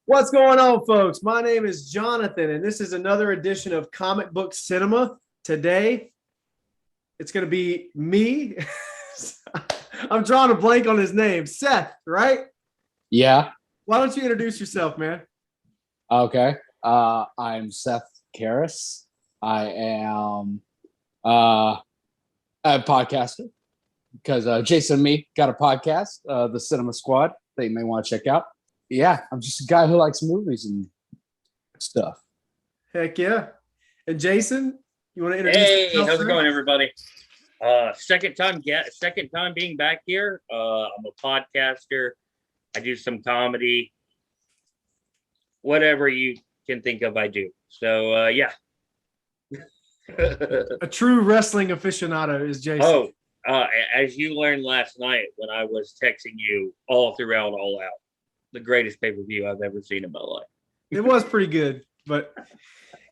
What's going on, folks? My name is Jonathan, and this is another edition of Comic Book Cinema. Today, it's going to be me. I'm drawing a blank on his name, Seth, right? Yeah. Why don't you introduce yourself, man? Okay. I'm Seth Karras. I am a podcaster because Jason and me got a podcast, the Cinema Squad, that you may want to check out. Yeah, I'm just a guy who likes movies and stuff. Heck yeah. And Jason, you want to introduce Hey, yourself? how's it going, everybody? Second time being back here. I'm a podcaster. I do some comedy. Whatever you can think of, I do. So yeah. A true wrestling aficionado is Jason. As you learned last night when I was texting you all throughout All Out, the greatest pay-per-view I've ever seen in my life. It was pretty good, but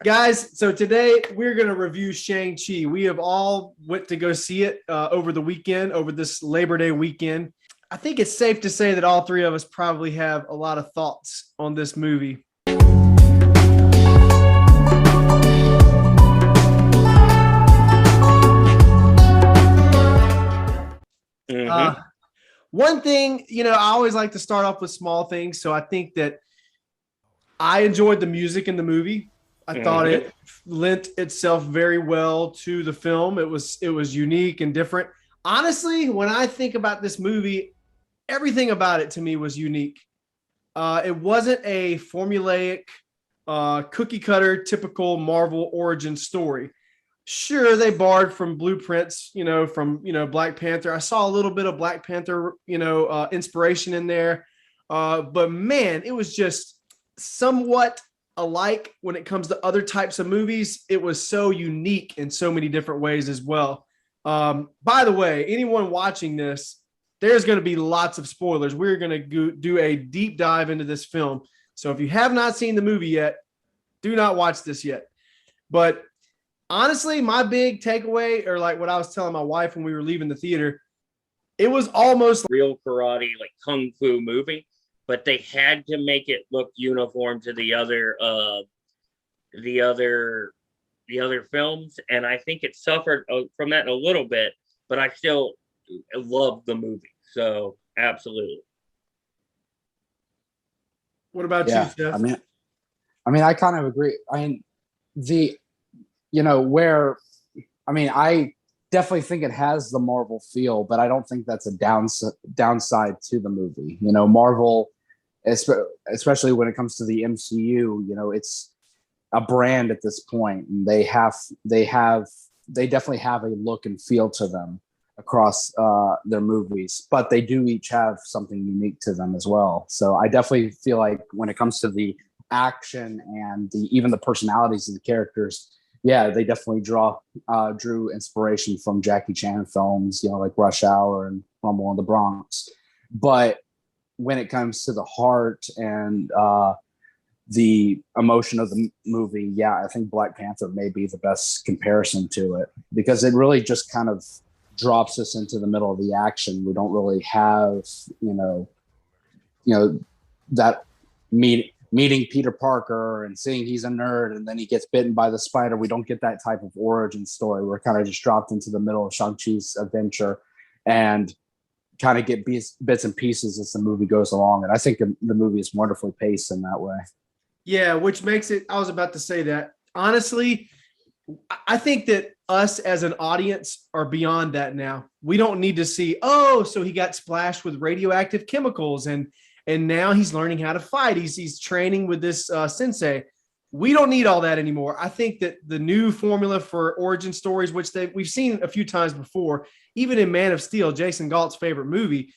guys, so today we're going to review Shang Chi. We have all went to go see it over the weekend, over this Labor Day weekend. I think it's safe to say that all three of us probably have a lot of thoughts on this movie. Mm-hmm. One thing, I always like to start off with small things. So I think that I enjoyed the music in the movie. I thought it lent itself very well to the film. It was unique and different. Honestly, when I think about this movie, everything about it to me was unique. It wasn't a formulaic, cookie cutter, typical Marvel origin story. Sure, they borrowed from blueprints, from Black Panther. I saw a little bit of Black Panther, inspiration in there. But man, it was just somewhat alike when it comes to other types of movies. It was so unique in so many different ways as well. By the way, anyone watching this, there's going to be lots of spoilers. We're going to do a deep dive into this film. So if you have not seen the movie yet, do not watch this yet. But honestly, my big takeaway, or like what I was telling my wife when we were leaving the theater, it was almost real karate, like kung fu movie, but they had to make it look uniform to the other films, and I think it suffered from that a little bit, but I still loved the movie. So absolutely. What about you, Steph? I kind of agree. I definitely think it has the Marvel feel, but I don't think that's a downside to the movie. Marvel, especially when it comes to the MCU, it's a brand at this point, and they definitely have a look and feel to them across their movies, but they do each have something unique to them as well. So I definitely feel like when it comes to the action and even the personalities of the characters, yeah, they definitely drew inspiration from Jackie Chan films, like Rush Hour and Rumble in the Bronx. But when it comes to the heart and the emotion of the movie, yeah, I think Black Panther may be the best comparison to it, because it really just kind of drops us into the middle of the action. We don't really have, that meeting Peter Parker and seeing he's a nerd and then he gets bitten by the spider. We don't get that type of origin story. We're kind of just dropped into the middle of Shang Chi's adventure and kind of get bits and pieces as the movie goes along. And I think the movie is wonderfully paced in that way. Yeah, which makes it, I was about to say that. Honestly, I think that us as an audience are beyond that now. We don't need to see, so he got splashed with radioactive chemicals and now he's learning how to fight. He's training with this sensei. We don't need all that anymore. I think that the new formula for origin stories, which we've seen a few times before, even in Man of Steel, Jason Galt's favorite movie,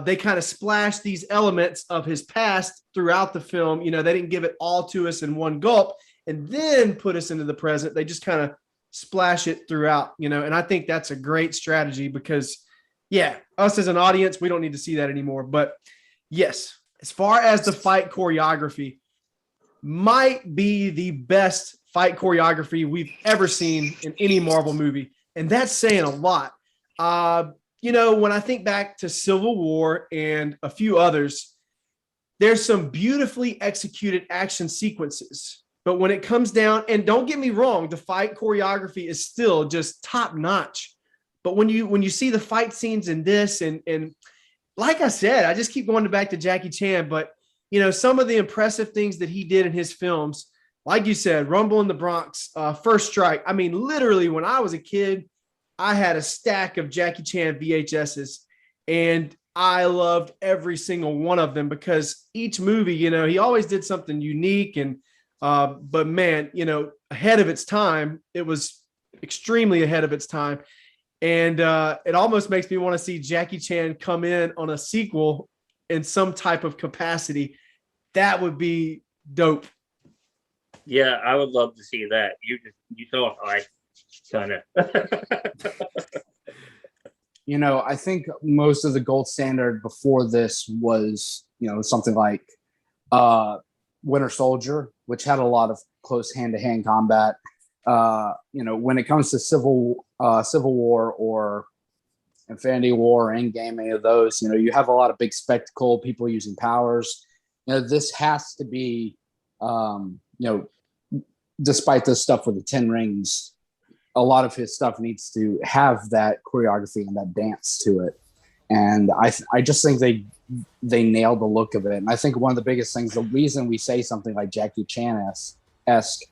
they kind of splash these elements of his past throughout the film. They didn't give it all to us in one gulp and then put us into the present. They just kind of splash it throughout, and I think that's a great strategy because, yeah, us as an audience, we don't need to see that anymore. But yes, as far as the fight choreography, might be the best fight choreography we've ever seen in any Marvel movie. And that's saying a lot. When I think back to Civil War and a few others, there's some beautifully executed action sequences. But when it comes down, and don't get me wrong, the fight choreography is still just top notch. But when you see the fight scenes in this, and like I said, I just keep going back to Jackie Chan, but some of the impressive things that he did in his films, like you said, Rumble in the Bronx, First Strike. I mean, literally, when I was a kid, I had a stack of Jackie Chan VHSs, and I loved every single one of them because each movie, he always did something unique. And but man, ahead of its time. It was extremely ahead of its time. And it almost makes me want to see Jackie Chan come in on a sequel in some type of capacity. That would be dope. Yeah, I would love to see that. You saw I kind of. I think most of the gold standard before this was, something like Winter Soldier, which had a lot of close hand-to-hand combat. When it comes to Civil War or Infinity War or Endgame, any of those, you have a lot of big spectacle, people using powers. This has to be, despite this stuff with the 10 rings, a lot of his stuff needs to have that choreography and that dance to it. And I just think they nailed the look of it. And I think one of the biggest things, the reason we say something like Jackie Chan-esque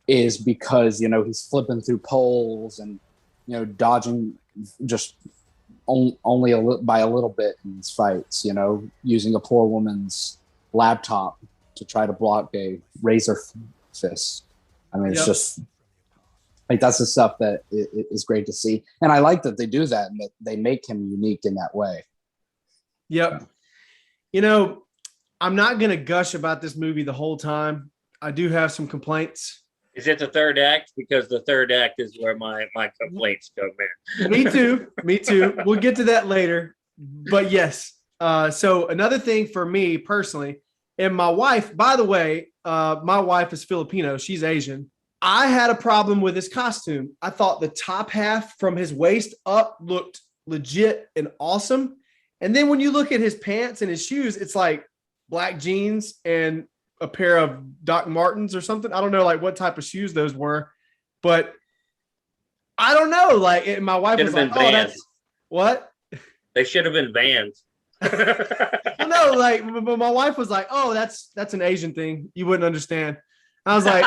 is because, he's flipping through poles and, dodging just only by a little bit in his fights, using a poor woman's laptop to try to block a razor fist. I mean, It's just like, that's the stuff that is great to see. And I like that they do that and that they make him unique in that way. Yep. I'm not going to gush about this movie the whole time. I do have some complaints. Is it the third act? Because the third act is where my complaints go, man. Me too. We'll get to that later. But yes. So another thing for me personally, and my wife, by the way, my wife is Filipino. She's Asian. I had a problem with his costume. I thought the top half from his waist up looked legit and awesome. And then when you look at his pants and his shoes, it's like black jeans and a pair of Doc Martens or something. I don't know like what type of shoes those were, but I don't know. Like my wife was like, "Oh, that's what." They should have been Vans. Well, no, but my wife was like, "Oh, that's an Asian thing. You wouldn't understand." I was like,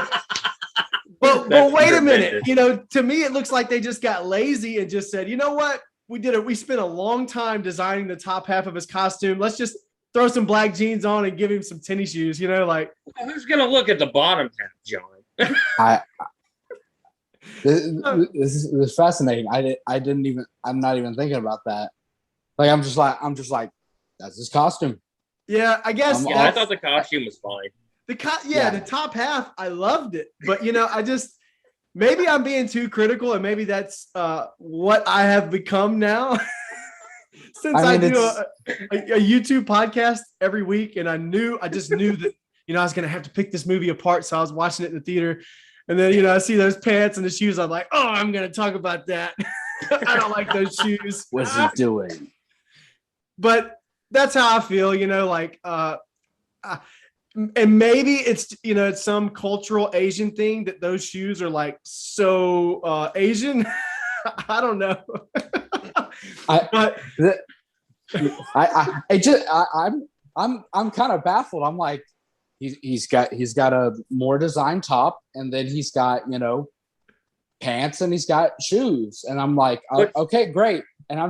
"But wait a minute. To me, it looks like they just got lazy and just said, you know what? We spent a long time designing the top half of his costume. Let's just throw some black jeans on and give him some tennis shoes, Who's going to look at the bottom half, John? This is fascinating. I'm not even thinking about that. Like, I'm just like, that's his costume. Yeah, I guess. I thought the costume was fine. The top half, I loved it. But, maybe I'm being too critical, and maybe that's what I have become now. Since I do a YouTube podcast every week, and I just knew that, I was going to have to pick this movie apart. So I was watching it in the theater, and then, I see those pants and the shoes. I'm like, oh, I'm going to talk about that. I don't like those shoes. What's he doing? But that's how I feel, and maybe it's, it's some cultural Asian thing that those shoes are like so Asian. I don't know. I'm kind of baffled. I'm like, he's got a more designed top, and then he's got, pants, and he's got shoes, and I'm like, okay, great. And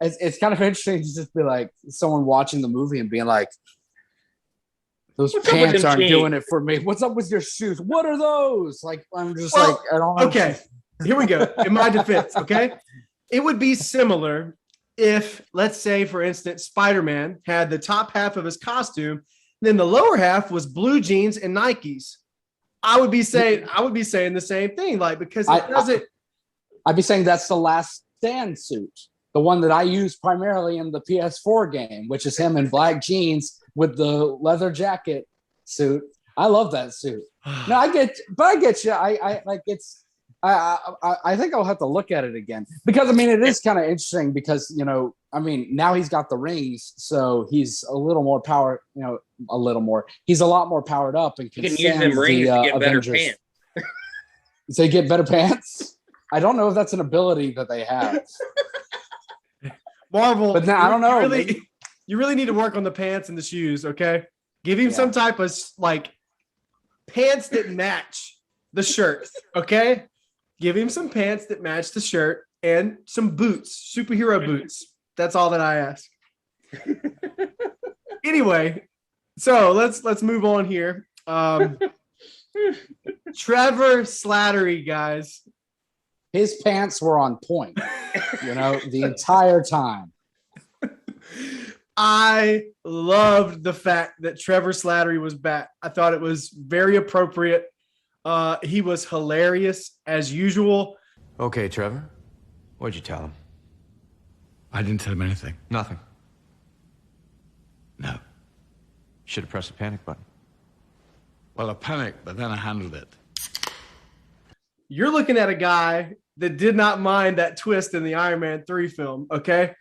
it's kind of interesting to just be like someone watching the movie and being like, those pants aren't doing it for me. What's up with your shoes? What are those? Like, I'm just I don't know. Okay, here we go. In my defense, okay? It would be similar if, let's say, for instance, Spider-Man had the top half of his costume, then the lower half was blue jeans and Nikes. I would be saying the same thing, because it doesn't. I'd be saying that's the Last Stand suit, the one that I use primarily in the PS4 game, which is him in black jeans with the leather jacket suit. I love that suit. No, I get you. I like I think I'll have to look at it again because I mean it is kind of interesting because I mean now he's got the rings, so he's a little more power. A little more. He's a lot more powered up and can use them rings to get better pants. So you get better pants. I don't know if that's an ability that they have. Marvel, but now, I don't know. You really need to work on the pants and the shoes. Okay, give him some type of like pants that match the shirt. Okay. Give him some pants that match the shirt and some boots, superhero boots. That's all that I ask. Anyway, so let's move on here. Trevor Slattery, guys. His pants were on point, the entire time. I loved the fact that Trevor Slattery was back. I thought it was very appropriate. He was hilarious as usual. Okay, Trevor. What'd you tell him? I didn't tell him anything. Nothing. No. Should have pressed the panic button. Well, I panicked, but then I handled it. You're looking at a guy that did not mind that twist in the Iron Man 3 film, okay?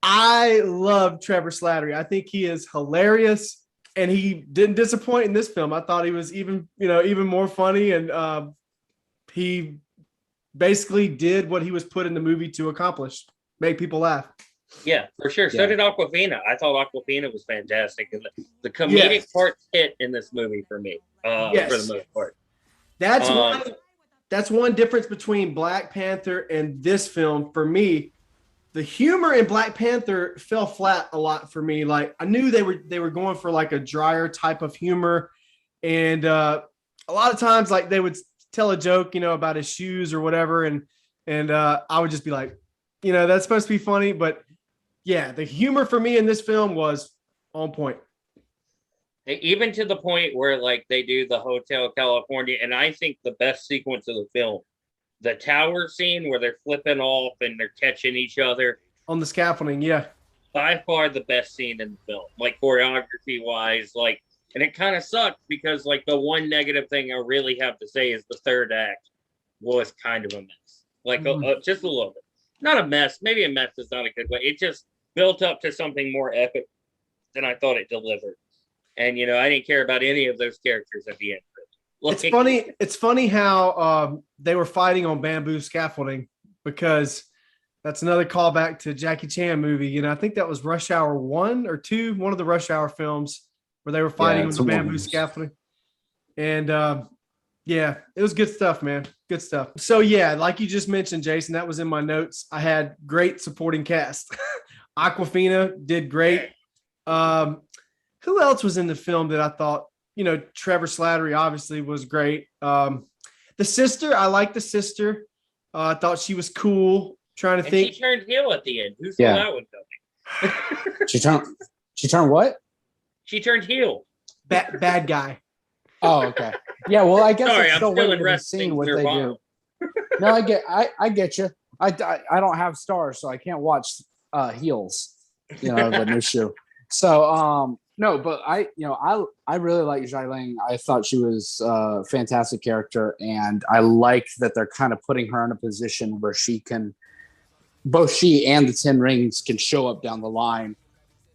I love Trevor Slattery. I think he is hilarious. And he didn't disappoint in this film. I thought he was even more funny. And he basically did what he was put in the movie to accomplish, make people laugh. Yeah, for sure. So did Awkwafina. I thought Awkwafina was fantastic. And the comedic parts hit in this movie for me, for the most part. That's one difference between Black Panther and this film for me. The humor in Black Panther fell flat a lot for me. Like I knew they were going for like a drier type of humor. And a lot of times like they would tell a joke, about his shoes or whatever. And I would just be like, that's supposed to be funny. But yeah, the humor for me in this film was on point. Even to the point where like they do the Hotel California. And I think the best sequence of the film, the tower scene where they're flipping off and they're catching each other on the scaffolding. Yeah. By far the best scene in the film, like choreography wise, and it kind of sucked because like the one negative thing I really have to say is the third act was kind of a mess. Just a little bit, not a mess. Maybe a mess is not a good way. It just built up to something more epic than I thought it delivered. And, I didn't care about any of those characters at the end. It's funny how they were fighting on bamboo scaffolding because that's another callback to Jackie Chan movie. I think that was Rush Hour 1 or 2, one of the Rush Hour films where they were fighting on the bamboo scaffolding. And it was good stuff, man. Good stuff. So yeah, like you just mentioned, Jason, that was in my notes. I had great supporting cast. Awkwafina did great. Who else was in the film that I thought, Trevor Slattery obviously was great. The sister, I like the sister. I thought she was cool. Trying to think. She turned heel at the end. Who saw that one coming? She turned what? She turned heel. Bad guy. Oh, okay. Yeah, well, I guess Sorry, it's still I'm still waiting to see what they do. No, I get you. I don't have stars, so I can't watch heels. The new shoe. So no, but I really like Xialing. I thought she was a fantastic character, and I like that they're kind of putting her in a position where both she and the Ten Rings can show up down the line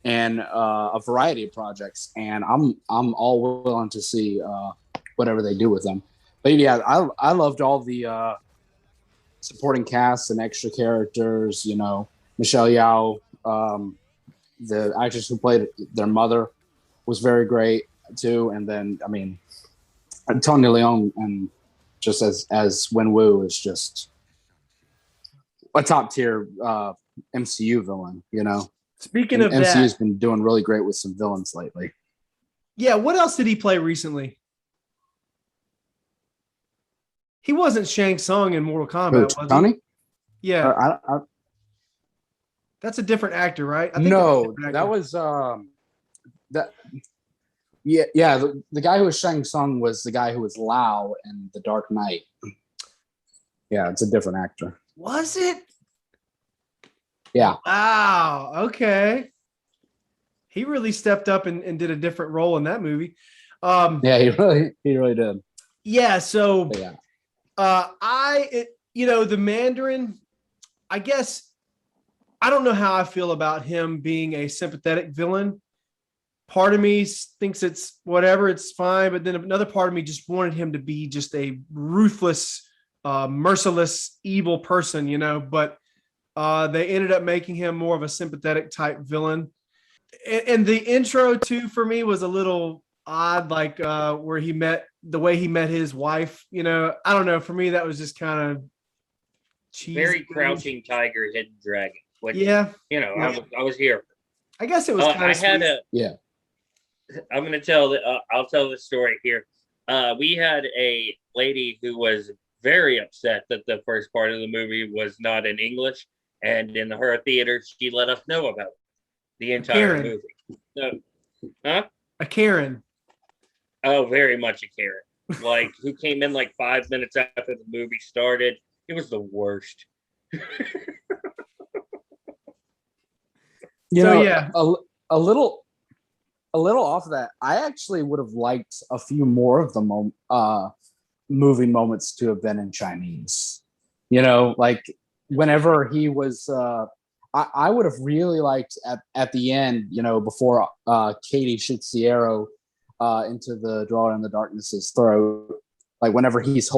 in a variety of projects, and I'm all willing to see whatever they do with them. But yeah, I loved all the supporting cast and extra characters. Michelle Yeoh, the actress who played their mother, was very great too. And then Tony Leung and just as Wenwu is just a top tier MCU villain. Speaking of MCU's that, has been doing really great with some villains lately. Yeah, what else did he play recently? He wasn't Shang Tsung in Mortal Kombat, was Tony? he? Yeah. That's a different actor, right? I think that was that. Yeah. The guy who was Shang Tsung was the guy who was Lao in The Dark Knight. Yeah, it's a different actor. Was it? Yeah. Wow. Okay. He really stepped up and did a different role in that movie. Yeah, he really did. Yeah. So The Mandarin, I guess I don't know how I feel about him being a sympathetic villain. Part of me thinks it's whatever, it's fine, but then another part of me just wanted him to be just a ruthless, merciless, evil person, but they ended up making him more of a sympathetic type villain. And the intro too for me was a little odd, like where the way he met his wife. I don't know. For me, that was just kind of cheesy. Very Crouching Tiger, Hidden Dragon. Which, yeah. I was here. I guess it was kind of yeah. I'm going to I'll tell the story here. We had a lady who was very upset that the first part of the movie was not in English, and in her theater, she let us know about the entire movie. So, a Karen. Oh, very much a Karen. Like, who came in like 5 minutes after the movie started. It was the worst. Yeah, a little off of that. I actually would have liked a few more of the movie moments to have been in Chinese. Like whenever he was, I would have really liked at the end, before Katie shoots the arrow into the Dweller in the Darkness's throat. Like whenever he's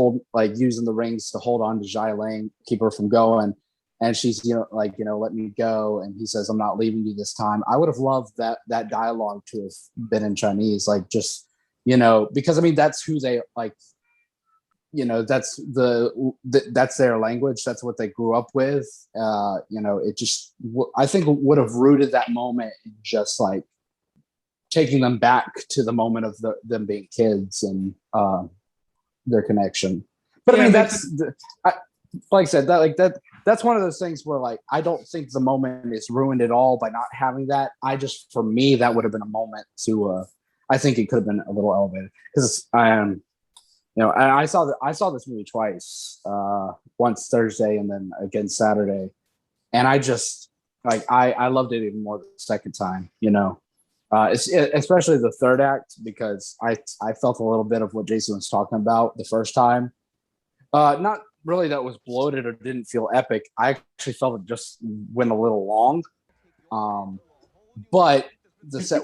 using the rings to hold on to Jai Lang, keep her from going. And she's, let me go. And he says, I'm not leaving you this time. I would have loved that dialogue to have been in Chinese, because that's who they like, that's that's their language. That's what they grew up with. It just, I think would have rooted that moment in just like taking them back to the moment of them being kids and their connection. But I mean, like I said, that's one of those things where like I don't think the moment is ruined at all by not having that. For me, that would have been a moment to I think it could have been a little elevated, because I saw this movie twice, once Thursday and then again Saturday, and I just I loved it even more the second time. Especially the third act, because I felt a little bit of what Jason was talking about the first time. Not really that was bloated or didn't feel epic. I actually felt it just went a little long. But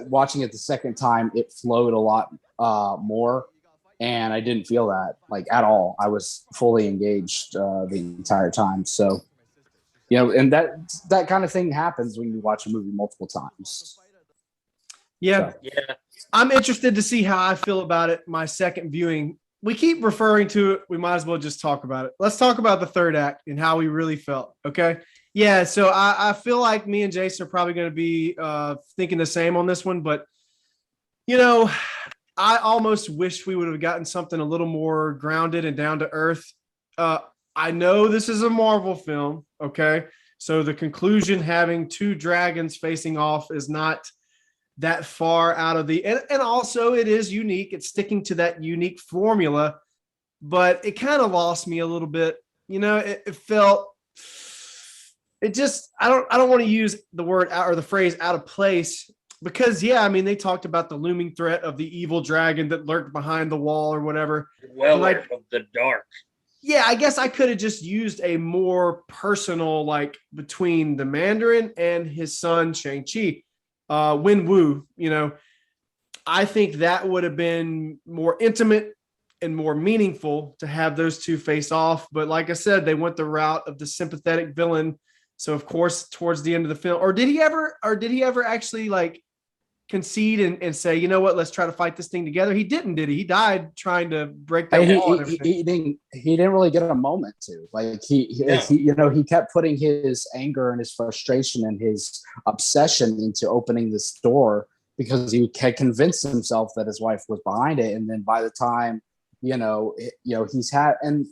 watching it the second time, it flowed a lot more, and I didn't feel that like at all. I was fully engaged the entire time. So, and that kind of thing happens when you watch a movie multiple times. Yeah. So. Yeah. I'm interested to see how I feel about it my second viewing. We keep referring to it. We might as well just talk about it. Let's talk about the third act and how we really felt. Okay. Yeah. So I feel like me and Jason are probably going to be thinking the same on this one, but I almost wish we would have gotten something a little more grounded and down to earth. I know this is a Marvel film. Okay. So the conclusion, having two dragons facing off, is not that far out of and also it is unique. It's sticking to that unique formula, but it kind of lost me a little bit. It felt, it just, I don't want to use the word out or the phrase out of place, because they talked about the looming threat of the evil dragon that lurked behind the wall or whatever. Of the dark. Yeah, I guess I could have just used a more personal, like between the Mandarin and his son, Shang Chi. Wen Wu, I think that would have been more intimate and more meaningful to have those two face off. But like I said, they went the route of the sympathetic villain. So of course, towards the end of the film, or did he ever actually like concede and say, you know what, let's try to fight this thing together? He didn't, did he? He died trying to break that wall. He didn't really get a moment to. Like he kept putting his anger and his frustration and his obsession into opening this door, because he had convinced himself that his wife was behind it. And then by the time, he's had, and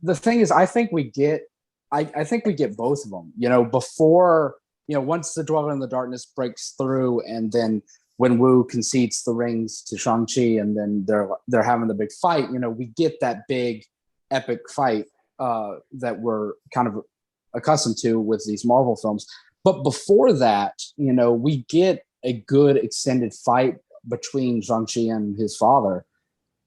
the thing is, I think we get both of them, before, once the Dweller in the Darkness breaks through, and then when Wu concedes the rings to Shang-Chi, and then they're having the big fight, we get that big epic fight that we're kind of accustomed to with these Marvel films. But before that, we get a good extended fight between Shang-Chi and his father.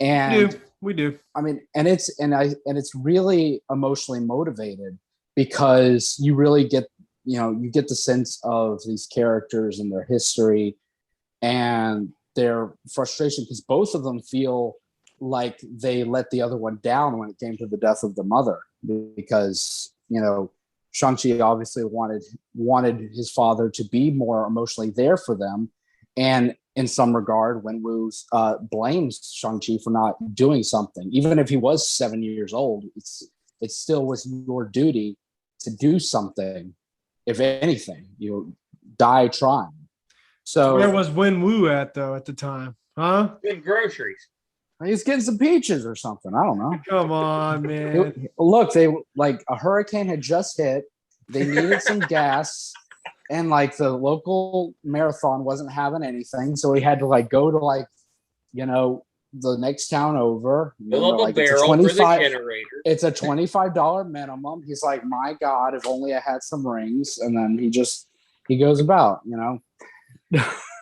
And we do. I mean, and it's really emotionally motivated because you really get, you get the sense of these characters and their history and their frustration, because both of them feel like they let the other one down when it came to the death of the mother, because Shang-Chi obviously wanted his father to be more emotionally there for them, and in some regard, Wenwu blames Shang-Chi for not doing something, even if he was 7 years old. It still was your duty to do something. If anything, you die trying. So where was Wenwu at though at the time? Huh? In groceries. He's getting some peaches or something. I don't know. Come on, man. Look, they like a hurricane had just hit. They needed some gas, and like the local marathon wasn't having anything, so he had to like go to like, the next town over. Fill up a barrel for the generator. It's a $25 minimum. He's like, my God, if only I had some rings, and then he goes about,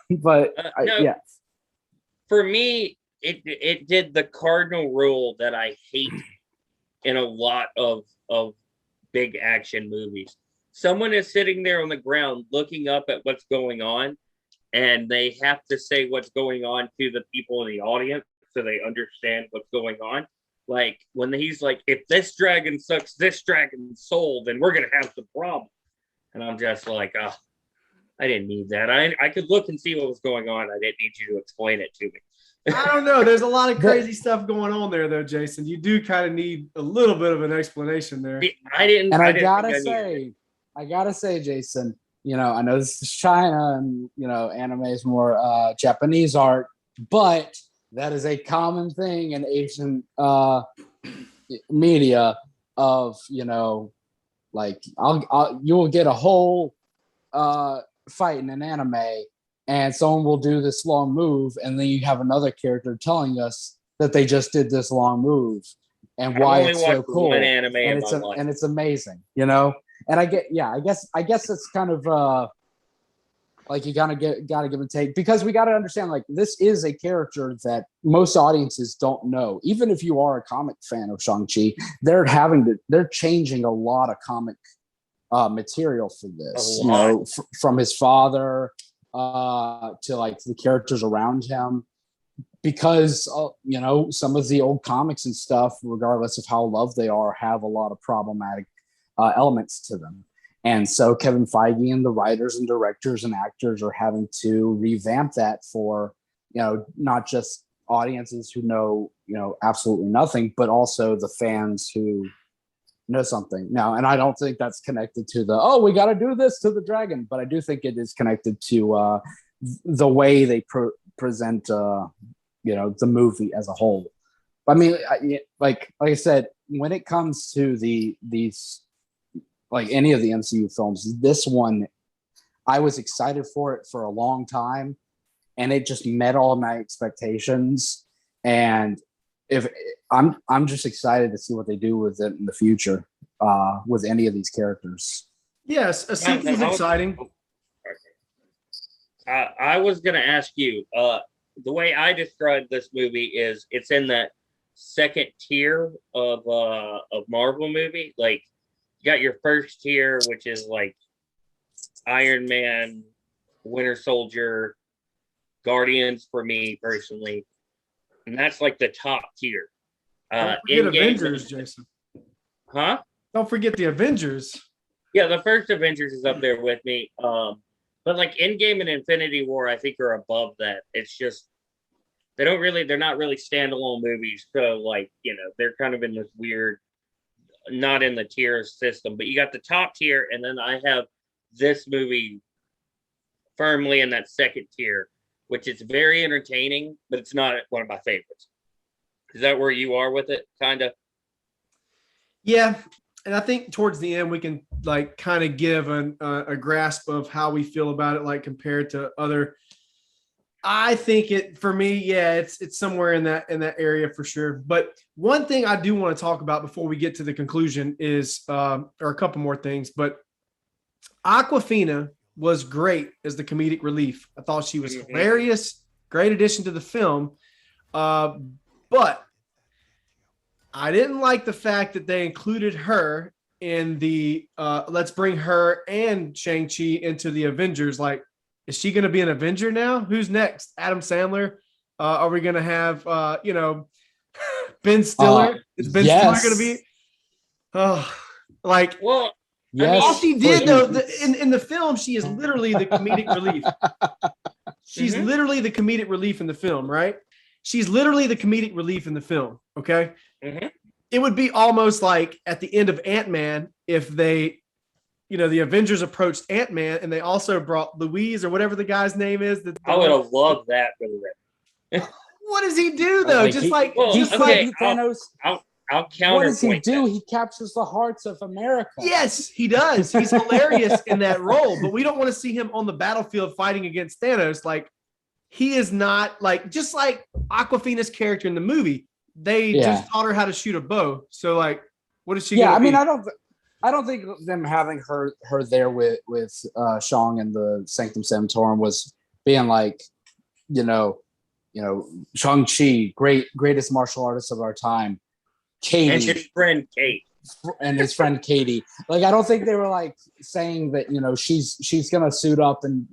But yeah, for me, it did the cardinal rule that I hate in a lot of big action movies. Someone is sitting there on the ground looking up at what's going on, and they have to say what's going on to the people in the audience so they understand what's going on. Like when he's like, if this dragon sucks this dragon's soul, then we're gonna have some problem. And I'm just like, oh, I didn't need that. I could look and see what was going on. I didn't need you to explain it to me. I don't know. There's a lot of crazy stuff going on there, though, Jason. You do kind of need a little bit of an explanation there. I gotta say, Jason, I know this is China and anime is more Japanese art, but that is a common thing in Asian media of like you will get a whole fight in an anime, and someone will do this long move, and then you have another character telling us that they just did this long move and why it's so cool, and it's amazing, And I guess it's kind of like you gotta give and take, because we gotta understand, like, this is a character that most audiences don't know. Even if you are a comic fan of Shang-Chi, they're changing a lot of comic material for this, from his father to like the characters around him, because some of the old comics and stuff, regardless of how loved they are, have a lot of problematic elements to them. And so Kevin Feige and the writers and directors and actors are having to revamp that for not just audiences who know absolutely nothing, but also the fans who know something now. And I don't think that's connected to we got to do this to the dragon, but I do think it is connected to the way they present the movie as a whole. I mean, like I said, when it comes to these like any of the MCU films, this one, I was excited for it for a long time, and it just met all my expectations. And if I'm just excited to see what they do with it in the future, with any of these characters. Yes, a sequel is exciting. I was going to ask you, the way I described this movie is it's in that second tier of Marvel movie. Like, you got your first tier, which is like Iron Man, Winter Soldier, Guardians for me personally. And that's like the top tier. Don't forget Avengers, Jason. Huh? Don't forget the Avengers. Yeah, the first Avengers is up there with me. But like Endgame and Infinity War, I think are above that. It's just they're not really standalone movies. So like, they're kind of in this weird, not in the tier system. But you got the top tier, and then I have this movie firmly in that second tier, which is very entertaining, but it's not one of my favorites. Is that where you are with it? Kind of. Yeah. And I think towards the end, we can like kind of give a grasp of how we feel about it, like compared to other. I think for me, yeah, it's somewhere in that area for sure. But one thing I do want to talk about before we get to the conclusion is, or a couple more things, but Aquafina was great as the comedic relief. I thought she was hilarious, great addition to the film. But I didn't like the fact that they included her in the let's bring her and Shang-Chi into the Avengers. Like, is she going to be an Avenger now? Who's next? Adam Sandler? Are we going to have, Ben Stiller? Is Ben Stiller going to be? Like, Well, Yes. all she did, please. though, in the film, she is literally the comedic relief. She's literally the comedic relief in the film, right? She's literally the comedic relief in the film, okay? It would be almost like at the end of Ant-Man if they, the Avengers approached Ant-Man and they also brought Louise or whatever the guy's name is. I would have loved that for the What does he do, though? Thanos. I'll counterpoint. What does he do? that. He captures the hearts of America. Yes, he does. He's hilarious in that role, but we don't want to see him on the battlefield fighting against Thanos. Like, he is not like, just like Aquafina's character in the movie. They just taught her how to shoot a bow. So, like, what is she? Yeah, I mean, I don't think them having her there with Shang and the Sanctum Sanctorum was being like, Shang-Chi, greatest martial artist of our time, Katie, and his friend Kate. Like, I don't think they were like saying that, she's gonna suit up and,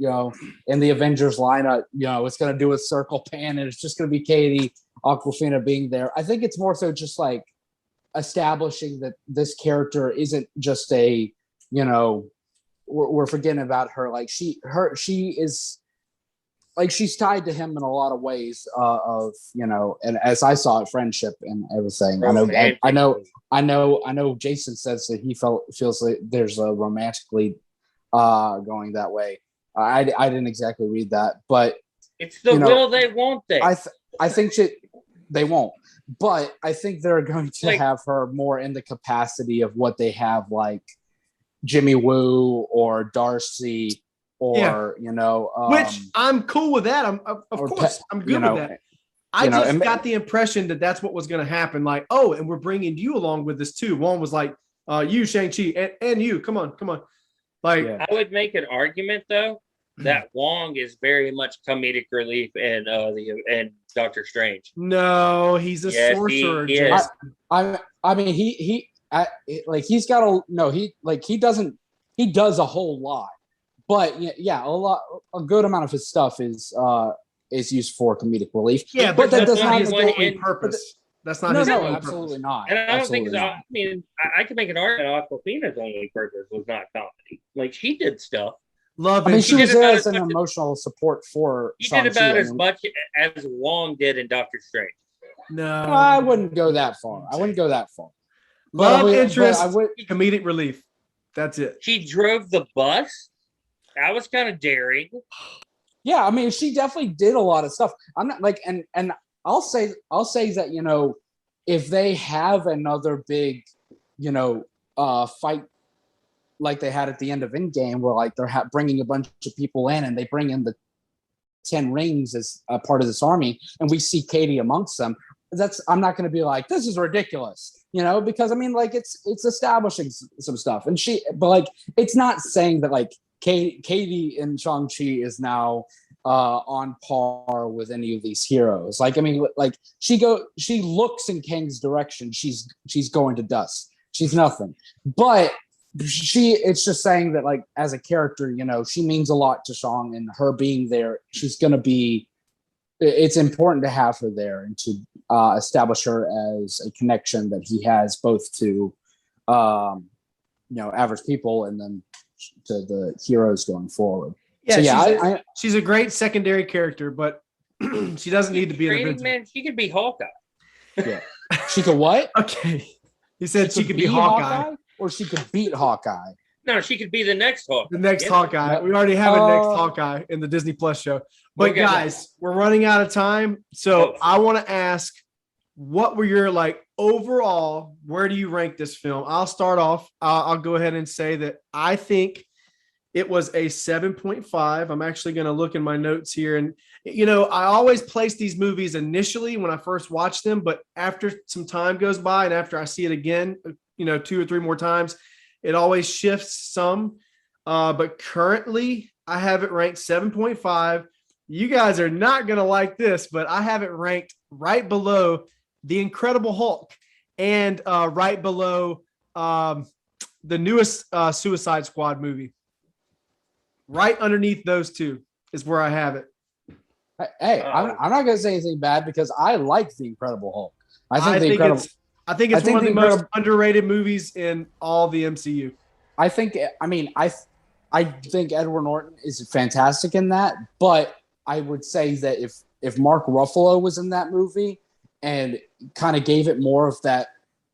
in the Avengers lineup, it's gonna do a circle pan and it's just gonna be Katie, Aquafina being there. I think it's more so just like establishing that this character isn't just a, we're forgetting about her. Like, she is like, she's tied to him in a lot of ways, and as I saw it, friendship and everything. I know Jason says that he feels like there's a romantic lead going that way. I didn't exactly read that, but it's the will they won't they. I think they won't, but I think they're going to have her more in the capacity of what they have, like Jimmy Woo or Darcy, or which I'm cool with that. I'm good with that. I just got the impression that that's what was going to happen. Like, oh, and we're bringing you along with this too. One was like, you, Shang-Chi, and you, come on. Like, I would make an argument though that Wong is very much comedic relief in Doctor Strange. No, he's a sorcerer. I mean, he does a whole lot, but a good amount of his stuff is used for comedic relief. Yeah, but that does not negate his purpose. That's not his only absolutely purpose. not. And I don't think so. I mean, I could make an argument Aquafina's only purpose was not comedy. Like, she did stuff. She was there as an emotional support for She did about as much as Wong did in Doctor Strange. No, I wouldn't go that far. Love interest, comedic relief. That's it. She drove the bus. That was kind of daring. Yeah, I mean, she definitely did a lot of stuff. I'm not like, and I'll say that, if they have another big, fight like they had at the end of Endgame, where like they're bringing a bunch of people in and they bring in the 10 rings as a part of this army, and we see Katie amongst them. I'm not going to be like, this is ridiculous, because I mean, like, it's establishing some stuff, but like, it's not saying that like Katie in Shang-Chi is now on par with any of these heroes. Like, I mean, like, she looks in Kang's direction, she's going to dust. She's nothing. But it's just saying that, like, as a character, she means a lot to Shang, and her being there, it's important to have her there and to establish her as a connection that he has both to average people and then to the heroes going forward. Yeah, she's a great secondary character, but she doesn't need to be an Avenger. Man, she could be Hawkeye. Yeah, she could what? Okay, he said she could be Hawkeye, or she could beat Hawkeye. No, she could be the next Hawkeye. The next Hawkeye. We already have a next Hawkeye in the Disney Plus show. But guys, we're running out of time, so I want to ask, what were your overall? Where do you rank this film? I'll start off. I'll go ahead and say that I think it was a 7.5. I'm actually going to look in my notes here. And, I always place these movies initially when I first watch them, but after some time goes by and after I see it again, 2 or 3 more times, it always shifts some. But currently I have it ranked 7.5. You guys are not going to like this, but I have it ranked right below The Incredible Hulk, and right below the newest Suicide Squad movie. Right underneath those two is where I have it. Hey, I'm not going to say anything bad because I like The Incredible Hulk. I think it's one of the most underrated movies in all the MCU. I think Edward Norton is fantastic in that, but I would say that if Mark Ruffalo was in that movie and kind of gave it more of that,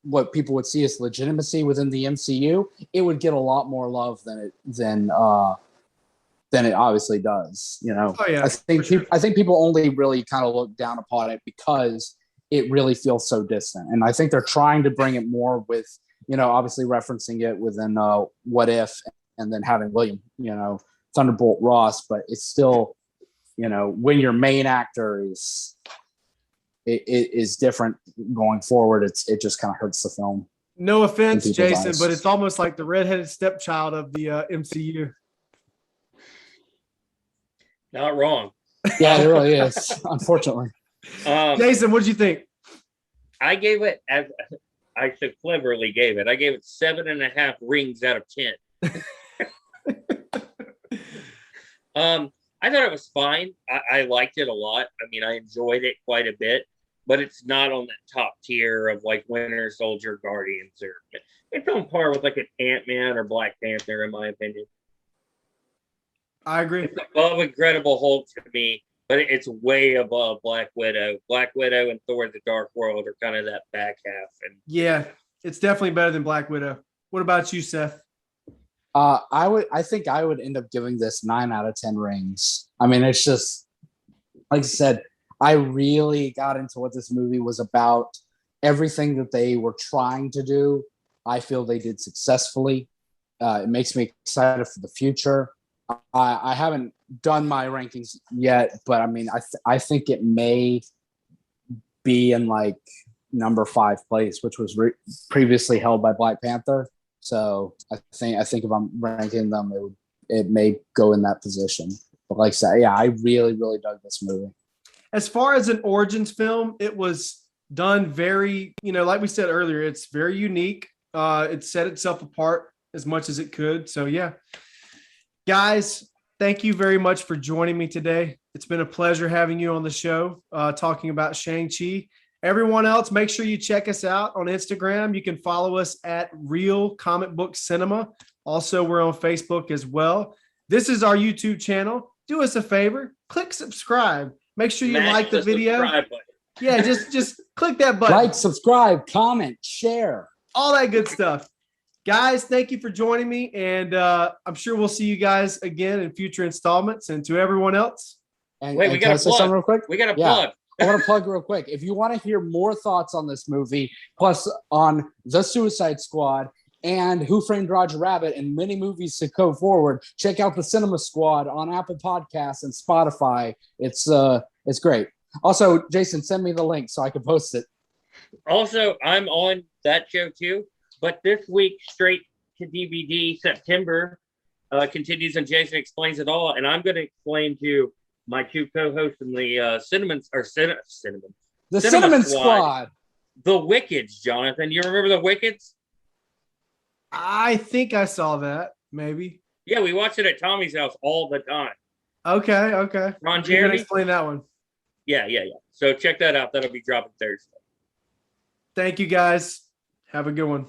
what people would see as legitimacy within the MCU, it would get a lot more love than it obviously does. You know, oh, yeah, I think people only really kind of look down upon it because it really feels so distant. And I think they're trying to bring it more with, you know, obviously referencing it within What If, and then having William, you know, Thunderbolt Ross, but it's still, you know, when your main actor is different going forward, it just kind of hurts the film. No offense, Jason, but it's almost like the redheaded stepchild of the MCU. Not wrong. Yeah, it really is, unfortunately. Jason, what did you think? I gave it, as I so cleverly gave it, I gave it 7.5 rings out of 10. I thought it was fine. I liked it a lot. I mean, I enjoyed it quite a bit, but it's not on that top tier of like Winter Soldier, Guardians, or it's on par with like an Ant-Man or Black Panther, in my opinion. I agree. It's above Incredible Hulk to me, but it's way above Black Widow. Black Widow and Thor: The Dark World are kind of that back half. And yeah, it's definitely better than Black Widow. What about you, Seth? I think I would end up giving this 9 out of 10 rings. I mean, it's just, like I said, I really got into what this movie was about. Everything that they were trying to do, I feel they did successfully. It makes me excited for the future. I haven't done my rankings yet, but I mean, I think it may be in like number 5 place, which was previously held by Black Panther. So I think if I'm ranking them, it may go in that position. But like I said, yeah, I really, really dug this movie. As far as an origins film, it was done very, you know, like we said earlier, it's very unique. It set itself apart as much as it could. So yeah, guys, thank you very much for joining me today. It's been a pleasure having you on the show, talking about Shang-Chi. Everyone else, make sure you check us out on Instagram. You can follow us at Real Comic Book Cinema. Also, we're on Facebook as well. This is our YouTube channel. Do us a favor, click subscribe. Make sure you like the video. Yeah, just click that button. Like, subscribe, comment, share. All that good stuff. Guys, thank you for joining me. And I'm sure we'll see you guys again in future installments. And to everyone else. Wait, we got to plug. Real quick? We got to plug. I want to plug real quick. If you want to hear more thoughts on this movie, plus on The Suicide Squad and Who Framed Roger Rabbit and many movies to go forward, check out The Cinema Squad on Apple Podcasts and Spotify. It's great. Also, Jason, send me the link so I can post it. Also, I'm on that show too, but this week, straight to DVD, September, continues on Jason Explains It All, and I'm going to explain to my two co-hosts in the Cinnamon Squad. The Wickeds, Jonathan. You remember the Wickeds? I think I saw that, maybe. Yeah, we watched it at Tommy's house all the time. Okay. Ron Jeremy. Explain that one. Yeah. So check that out. That'll be dropping Thursday. Thank you, guys. Have a good one.